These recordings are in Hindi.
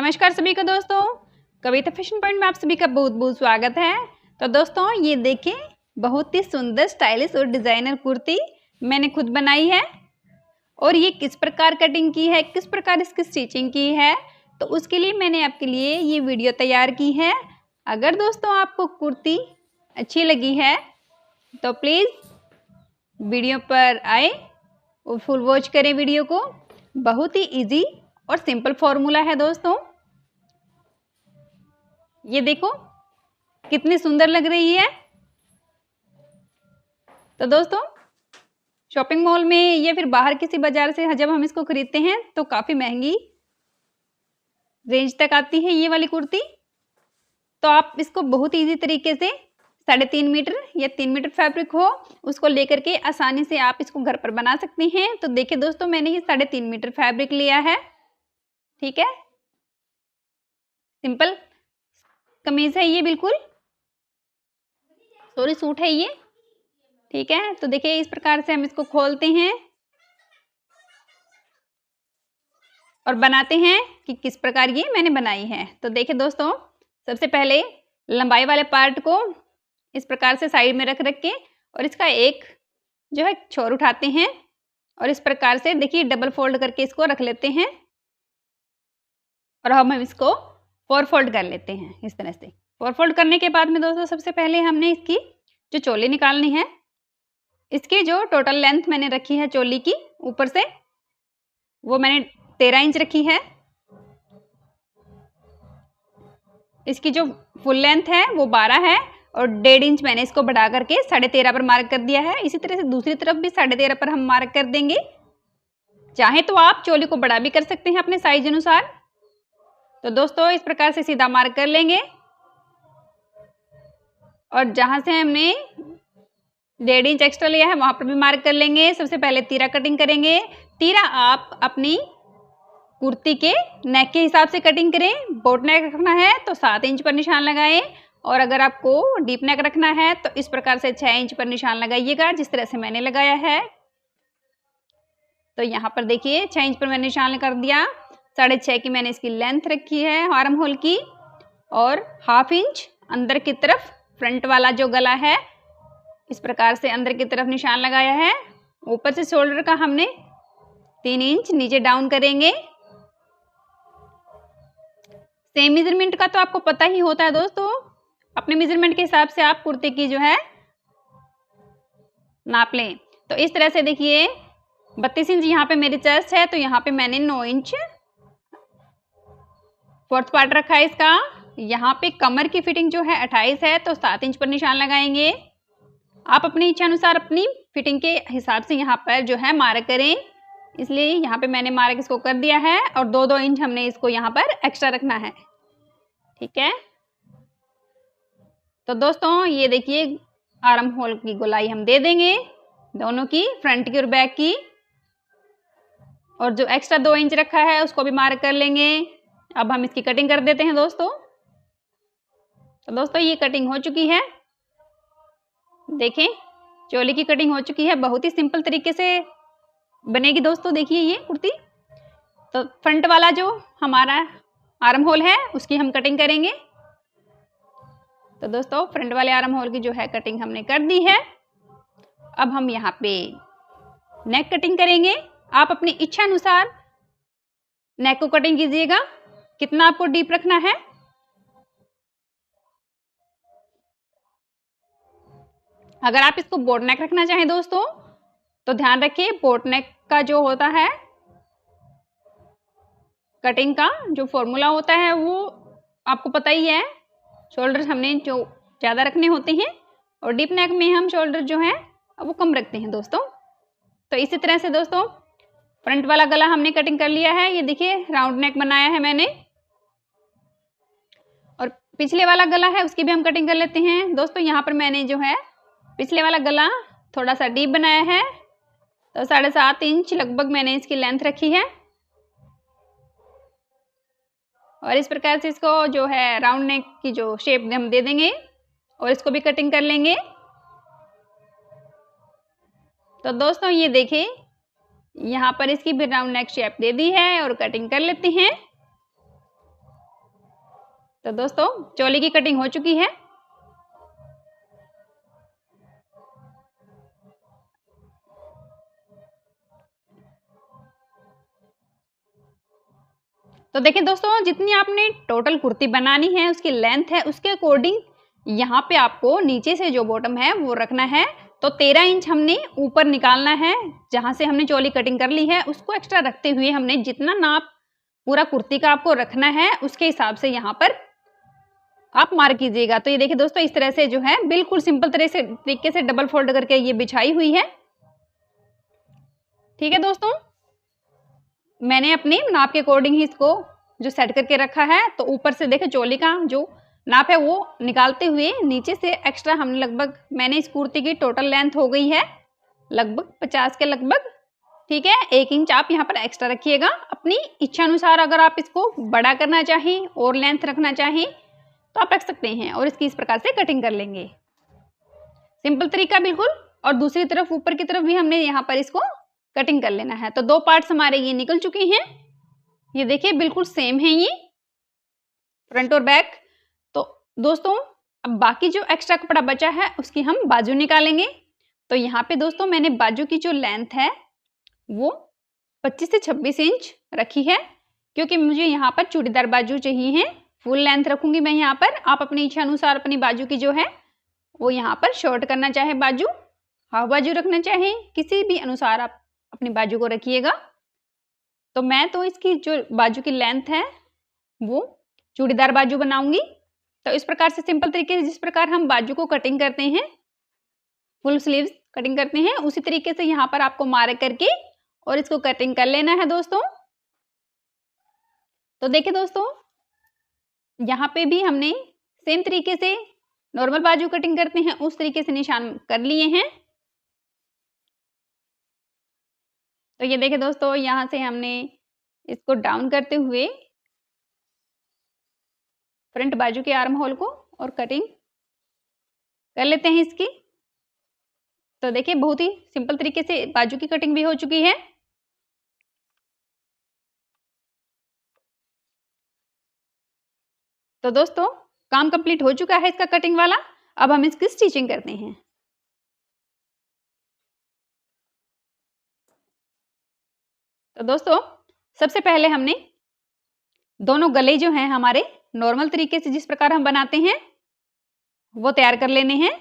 नमस्कार सभी को दोस्तों, कविता फैशन पॉइंट में आप सभी का बहुत बहुत स्वागत है। तो दोस्तों ये देखें, बहुत ही सुंदर स्टाइलिश और डिजाइनर कुर्ती मैंने खुद बनाई है। और ये किस प्रकार कटिंग की है, किस प्रकार इसकी स्टिचिंग की है, तो उसके लिए मैंने आपके लिए ये वीडियो तैयार की है। अगर दोस्तों आपको कुर्ती अच्छी लगी है तो प्लीज़ वीडियो पर आए और फुल वॉच करें वीडियो को। बहुत ही इजी और सिंपल फॉर्मूला है दोस्तों। ये देखो कितनी सुंदर लग रही है। तो दोस्तों शॉपिंग मॉल में या फिर बाहर किसी बाजार से जब हम इसको खरीदते हैं तो काफ़ी महंगी रेंज तक आती है ये वाली कुर्ती। तो आप इसको बहुत इजी तरीके से 3.5 मीटर या 3 मीटर फैब्रिक हो उसको लेकर के आसानी से आप इसको घर पर बना सकते हैं। तो देखिए दोस्तों, मैंने ये 3.5 मीटर फैब्रिक लिया है। ठीक है, सिंपल कमीज है ये, बिल्कुल सॉरी सूट है ये। ठीक है, तो देखिए इस प्रकार से हम इसको खोलते हैं और बनाते हैं कि किस प्रकार ये मैंने बनाई है। तो देखिए दोस्तों, सबसे पहले लंबाई वाले पार्ट को इस प्रकार से साइड में रख के और इसका एक जो है छोर उठाते हैं और इस प्रकार से देखिए डबल फोल्ड करके इसको रख लेते हैं और हम इसको 4 फोल्ड कर लेते हैं। इस तरह से 4 फोल्ड करने के बाद में दोस्तों सबसे पहले हमने इसकी जो चोली निकालनी है, इसकी जो टोटल लेंथ मैंने रखी है चोली की ऊपर से, वो मैंने 13 इंच रखी है। इसकी जो फुल लेंथ है वो 12 है और 1.5 इंच मैंने इसको बढ़ा करके 13.5 पर मार्क कर दिया है। इसी तरह से दूसरी तरफ भी 13.5 पर हम मार्क कर देंगे। चाहे तो आप चोली को बड़ा भी कर सकते हैं अपने साइज अनुसार। तो दोस्तों इस प्रकार से सीधा मार्क कर लेंगे और जहां से हमने 1.5 इंच एक्स्ट्रा लिया है वहां पर भी मार्क कर लेंगे। सबसे पहले तीरा कटिंग करेंगे। तीरा आप अपनी कुर्ती के नेक के हिसाब से कटिंग करें। बोट नेक रखना है तो 7 इंच पर निशान लगाएं और अगर आपको डीप नेक रखना है तो इस प्रकार से 6 इंच पर निशान लगाइएगा, जिस तरह से मैंने लगाया है। तो यहाँ पर देखिए 6 इंच पर मैंने निशान कर दिया। 6.5 की मैंने इसकी लेंथ रखी है आर्म होल की और 1/2 इंच अंदर की तरफ फ्रंट वाला जो गला है इस प्रकार से अंदर की तरफ निशान लगाया है। ऊपर से शोल्डर का हमने 3 इंच नीचे डाउन करेंगे। सेम मेजरमेंट का तो आपको पता ही होता है दोस्तों, अपने मेजरमेंट के हिसाब से आप कुर्ते की जो है नाप लें। तो इस तरह से देखिए 32 इंच यहाँ पे मेरी चेस्ट है तो यहाँ पे मैंने 9 इंच 4th पार्ट रखा है इसका। यहाँ पे कमर की फिटिंग जो है 28 है तो 7 इंच पर निशान लगाएंगे। आप अपनी इच्छा अनुसार अपनी फिटिंग के हिसाब से यहाँ पर जो है मार्क करें, इसलिए यहाँ पे मैंने मार्क इसको कर दिया है और 2-2 इंच हमने इसको यहाँ पर एक्स्ट्रा रखना है। ठीक है, तो दोस्तों ये देखिए आर्म होल की गोलाई हम दे देंगे दोनों की, फ्रंट की और बैक की, और जो एक्स्ट्रा 2 इंच रखा है उसको भी मार्क कर लेंगे। अब हम इसकी कटिंग कर देते हैं दोस्तों। तो दोस्तों ये कटिंग हो चुकी है, देखें चोली की कटिंग हो चुकी है। बहुत ही सिंपल तरीके से बनेगी दोस्तों। देखिए ये कुर्ती, तो फ्रंट वाला जो हमारा आर्म होल है उसकी हम कटिंग करेंगे। तो दोस्तों फ्रंट वाले आर्म होल की जो है कटिंग हमने कर दी है। अब हम यहाँ पे नेक कटिंग करेंगे। आप अपनी इच्छा अनुसार नेक को कटिंग कीजिएगा, कितना आपको डीप रखना है। अगर आप इसको बोट नेक रखना चाहें दोस्तों तो ध्यान रखिए, बोट नेक का जो होता है कटिंग का जो फॉर्मूला होता है वो आपको पता ही है। शोल्डर हमने जो ज़्यादा रखने होते हैं और डीप नेक में हम शोल्डर जो है वो कम रखते हैं दोस्तों। तो इसी तरह से दोस्तों फ्रंट वाला गला हमने कटिंग कर लिया है। ये देखिए राउंड नेक बनाया है मैंने, और पिछले वाला गला है उसकी भी हम कटिंग कर लेते हैं दोस्तों। यहाँ पर मैंने जो है पिछले वाला गला थोड़ा सा डीप बनाया है तो 7.5 इंच लगभग मैंने इसकी लेंथ रखी है और इस प्रकार से इसको जो है राउंड नेक की जो शेप हम दे देंगे और इसको भी कटिंग कर लेंगे। तो दोस्तों ये देखिए यहाँ पर इसकी भी राउंड नेक शेप दे दी है और कटिंग कर लेते हैं। तो दोस्तों चोली की कटिंग हो चुकी है। तो देखिए दोस्तों, जितनी आपने टोटल कुर्ती बनानी है उसकी लेंथ है उसके अकॉर्डिंग यहाँ पे आपको नीचे से जो बॉटम है वो रखना है। तो 13 इंच हमने ऊपर निकालना है, जहां से हमने चोली कटिंग कर ली है उसको एक्स्ट्रा रखते हुए हमने जितना नाप पूरा कुर्ती का आपको रखना है उसके हिसाब से यहाँ पर आप मार्क कीजिएगा। तो ये देखिए दोस्तों, इस तरह से जो है बिल्कुल सिंपल तरीके से डबल फोल्ड करके ये बिछाई हुई है। ठीक है दोस्तों, मैंने अपने नाप के अकॉर्डिंग ही इसको जो सेट करके रखा है। तो ऊपर से देखे चोली का जो नाप है वो निकालते हुए नीचे से एक्स्ट्रा हमने लगभग, मैंने इस कुर्ती की टोटल लेंथ हो गई है लगभग 50 के लगभग। ठीक है, 1 इंच आप यहाँ पर एक्स्ट्रा रखिएगा अपनी इच्छा अनुसार। अगर आप इसको बड़ा करना चाहें और लेंथ रखना चाहें तो आप रख सकते हैं और इसकी इस प्रकार से कटिंग कर लेंगे। सिंपल तरीका बिल्कुल। और दूसरी तरफ ऊपर की तरफ भी हमने यहाँ पर इसको कटिंग कर लेना है। तो 2 पार्ट्स हमारे ये निकल चुके हैं। ये देखिए बिल्कुल सेम है ये फ्रंट और बैक। तो दोस्तों अब बाकी जो एक्स्ट्रा कपड़ा बचा है उसकी हम बाजू निकालेंगे। तो यहाँ पे दोस्तों मैंने बाजू की जो लेंथ है वो 25 से 26 इंच रखी है, क्योंकि मुझे यहाँ पर चूड़ीदार बाजू चाहिए है। फुल लेंथ रखूंगी मैं यहाँ पर। आप अपनी इच्छा अनुसार अपनी बाजू की जो है वो यहाँ पर शॉर्ट करना चाहे बाजू, हाफ बाजू रखना चाहे, किसी भी अनुसार आप अपनी बाजू को रखिएगा। तो मैं तो इसकी जो बाजू की लेंथ है वो चूड़ीदार बाजू बनाऊंगी। तो इस प्रकार से सिंपल तरीके से जिस प्रकार हम बाजू को कटिंग करते हैं, फुल स्लीव्स कटिंग करते हैं, उसी तरीके से यहाँ पर आपको मार्क करके और इसको कटिंग कर लेना है दोस्तों। तो देखिए दोस्तों, यहाँ पे भी हमने सेम तरीके से नॉर्मल बाजू कटिंग करते हैं उस तरीके से निशान कर लिए हैं। तो ये देखिए दोस्तों, यहाँ से हमने इसको डाउन करते हुए फ्रंट बाजू के आर्म होल को और कटिंग कर लेते हैं इसकी। तो देखिए बहुत ही सिंपल तरीके से बाजू की कटिंग भी हो चुकी है। तो दोस्तों काम कंप्लीट हो चुका है इसका कटिंग वाला। अब हम इसकी स्टिचिंग करते हैं। तो दोस्तों सबसे पहले हमने दोनों गले जो हैं हमारे नॉर्मल तरीके से जिस प्रकार हम बनाते हैं वो तैयार कर लेने हैं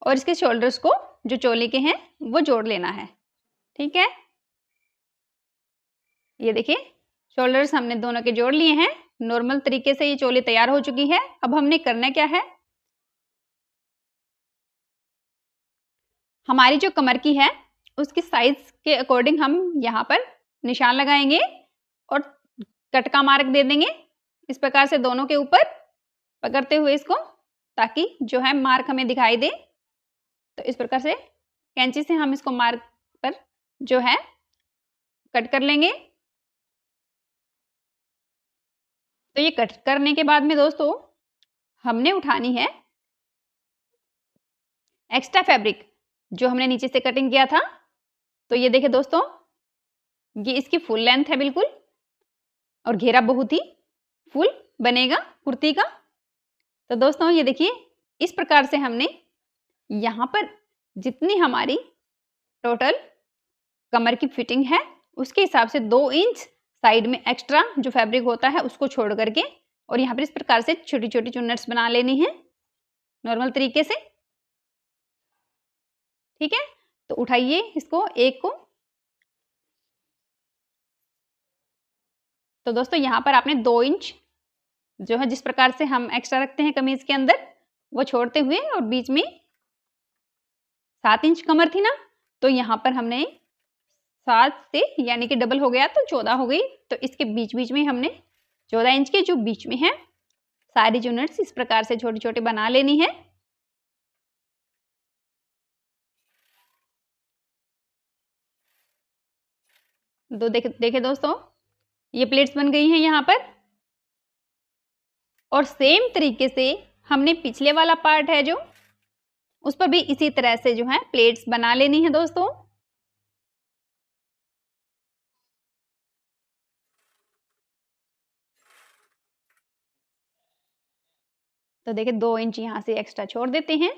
और इसके शोल्डर्स को जो चोली के हैं वो जोड़ लेना है। ठीक है, ये देखिए शोल्डर्स हमने दोनों के जोड़ लिए हैं। नॉर्मल तरीके से ये चोली तैयार हो चुकी है। अब हमने करना क्या है, हमारी जो कमर की है उसकी साइज के अकॉर्डिंग हम यहाँ पर निशान लगाएंगे और कट का मार्क दे देंगे इस प्रकार से दोनों के ऊपर पकड़ते हुए इसको, ताकि जो है मार्क हमें दिखाई दे। तो इस प्रकार से कैंची से हम इसको मार्क पर जो है कट कर लेंगे। तो ये कट करने के बाद में दोस्तों हमने उठानी है एक्स्ट्रा फैब्रिक जो हमने नीचे से कटिंग किया था। तो ये देखिए दोस्तों, ये इसकी फुल लेंथ है बिल्कुल और घेरा बहुत ही फुल बनेगा कुर्ती का। तो दोस्तों ये देखिए इस प्रकार से हमने यहाँ पर जितनी हमारी टोटल कमर की फिटिंग है उसके हिसाब से 2 इंच साइड में एक्स्ट्रा जो फैब्रिक होता है उसको छोड़ करके और यहाँ पर इस प्रकार से छोटी छोटी चुन्नट्स बना लेनी है नॉर्मल तरीके से। ठीक है, तो उठाइए इसको एक को। तो दोस्तों यहाँ पर आपने 2 इंच जो है जिस प्रकार से हम एक्स्ट्रा रखते हैं कमीज के अंदर वो छोड़ते हुए, और बीच में 7 इंच कमर थी ना, तो यहाँ पर हमने 7 से यानी कि डबल हो गया तो 14 हो गई। तो इसके बीच बीच में हमने 14 इंच के जो बीच में है सारी यूनिट्स इस प्रकार से छोटी छोटी बना लेनी है। तो देखे दोस्तों ये प्लेट्स बन गई हैं यहाँ पर। और सेम तरीके से हमने पिछले वाला पार्ट है जो उस पर भी इसी तरह से जो है प्लेट्स बना लेनी है दोस्तों। तो देखिए 2 इंच यहाँ से एक्स्ट्रा छोड़ देते हैं।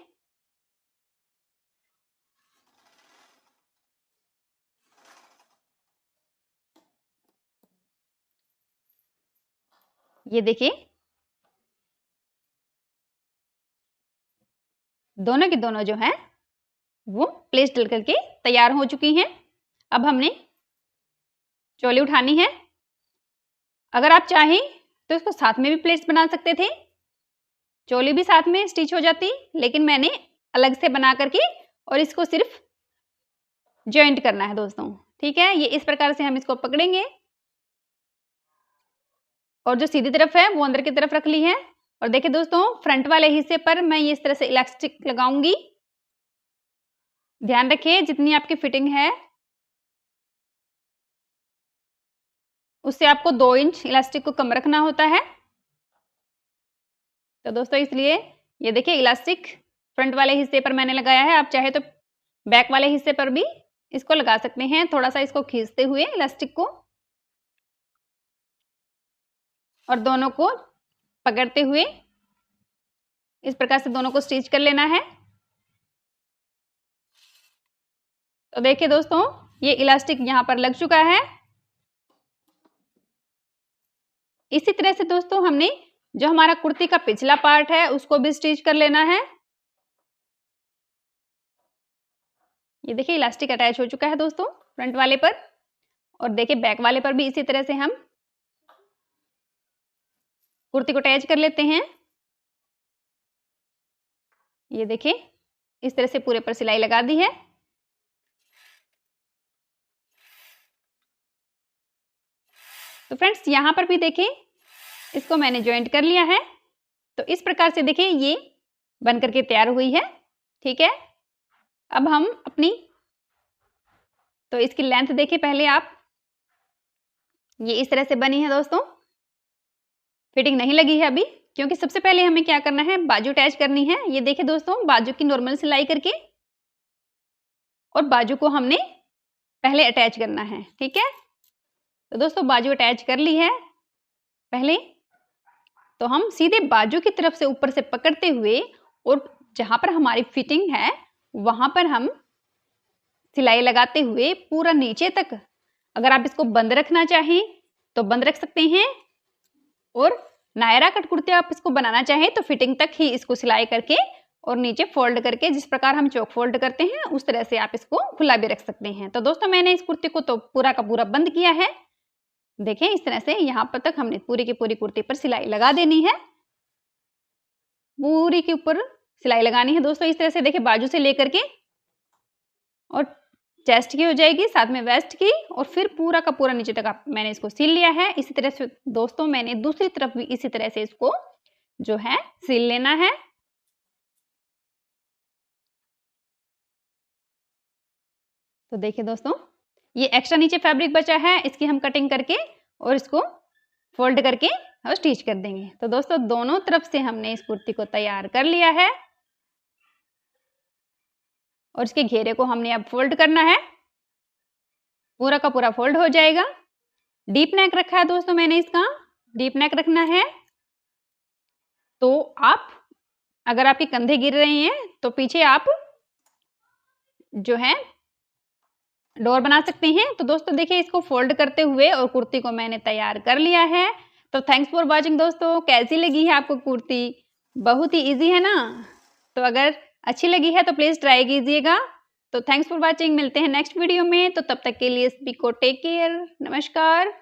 ये देखिए दोनों की दोनों जो है वो प्लेट्स डल करके तैयार हो चुकी हैं। अब हमने चोली उठानी है। अगर आप चाहें तो इसको साथ में भी प्लेट्स बना सकते थे, चोली भी साथ में स्टिच हो जाती, लेकिन मैंने अलग से बना करके और इसको सिर्फ जॉइंट करना है दोस्तों। ठीक है, ये इस प्रकार से हम इसको पकड़ेंगे और जो सीधी तरफ है वो अंदर की तरफ रख ली है। और देखिए दोस्तों फ्रंट वाले हिस्से पर मैं ये इस तरह से इलास्टिक लगाऊंगी। ध्यान रखिए जितनी आपकी फिटिंग है उससे आपको 2 इंच इलास्टिक को कम रखना होता है। तो दोस्तों इसलिए ये देखिए इलास्टिक फ्रंट वाले हिस्से पर मैंने लगाया है। आप चाहे तो बैक वाले हिस्से पर भी इसको लगा सकते हैं, थोड़ा सा इसको खींचते हुए इलास्टिक को और दोनों को पकड़ते हुए इस प्रकार से दोनों को स्टिच कर लेना है। तो देखिए दोस्तों ये इलास्टिक यहाँ पर लग चुका है। इसी तरह से दोस्तों हमने जो हमारा कुर्ती का पिछला पार्ट है उसको भी स्टिच कर लेना है। ये देखिए इलास्टिक अटैच हो चुका है दोस्तों फ्रंट वाले पर, और देखिए बैक वाले पर भी इसी तरह से हम कुर्ती को अटैच कर लेते हैं। ये देखिए इस तरह से पूरे पर सिलाई लगा दी है। तो फ्रेंड्स यहाँ पर भी देखिए इसको मैंने ज्वाइंट कर लिया है। तो इस प्रकार से देखिए ये बन करके तैयार हुई है। ठीक है, अब हम अपनी तो इसकी लेंथ देखिए पहले आप, ये इस तरह से बनी है दोस्तों। फिटिंग नहीं लगी है अभी, क्योंकि सबसे पहले हमें क्या करना है, बाजू अटैच करनी है। ये देखिए दोस्तों बाजू की नॉर्मल सिलाई करके और बाजू को हमने पहले अटैच करना है। ठीक है, तो दोस्तों बाजू अटैच कर ली है पहले, तो हम सीधे बाजू की तरफ से ऊपर से पकड़ते हुए और जहां पर हमारी फिटिंग है वहां पर हम सिलाई लगाते हुए पूरा नीचे तक, अगर आप इसको बंद रखना चाहें तो बंद रख सकते हैं, और नायरा कट कुर्ती आप इसको बनाना चाहें तो फिटिंग तक ही इसको सिलाई करके और नीचे फोल्ड करके, जिस प्रकार हम चौक फोल्ड करते हैं उस तरह से आप इसको खुला भी रख सकते हैं। तो दोस्तों मैंने इस कुर्ती को तो पूरा का पूरा बंद किया है। देखें इस तरह से यहाँ पर तक हमने पूरी की पूरी कुर्ती पर सिलाई लगा देनी है। पूरी के ऊपर सिलाई लगानी है दोस्तों इस तरह से। देखिए बाजू से लेकर के और चेस्ट की हो जाएगी, साथ में वेस्ट की, और फिर पूरा का पूरा नीचे तक मैंने इसको सिल लिया है। इसी तरह से दोस्तों मैंने दूसरी तरफ भी इसी तरह से इसको जो है सिल लेना है। तो देखिए दोस्तों ये एक्स्ट्रा नीचे फैब्रिक बचा है, इसकी हम कटिंग करके और इसको फोल्ड करके और स्टिच कर देंगे। तो दोस्तों दोनों तरफ से हमने इस कुर्ती को तैयार कर लिया है और इसके घेरे को हमने अब फोल्ड करना है। पूरा का पूरा फोल्ड हो जाएगा। डीप नेक रखा है दोस्तों मैंने, इसका डीप नेक रखना है। तो आप अगर आपके कंधे गिर रहे हैं तो पीछे आप जो है डोर बना सकते हैं। तो दोस्तों देखिए इसको फोल्ड करते हुए और कुर्ती को मैंने तैयार कर लिया है। तो थैंक्स फॉर वॉचिंग दोस्तों। कैसी लगी है आपको कुर्ती? बहुत ही इजी है ना? तो अगर अच्छी लगी है तो प्लीज ट्राई कीजिएगा। तो थैंक्स फॉर वॉचिंग, मिलते हैं नेक्स्ट वीडियो में। तो तब तक के लिए सभी को टेक केयर, नमस्कार।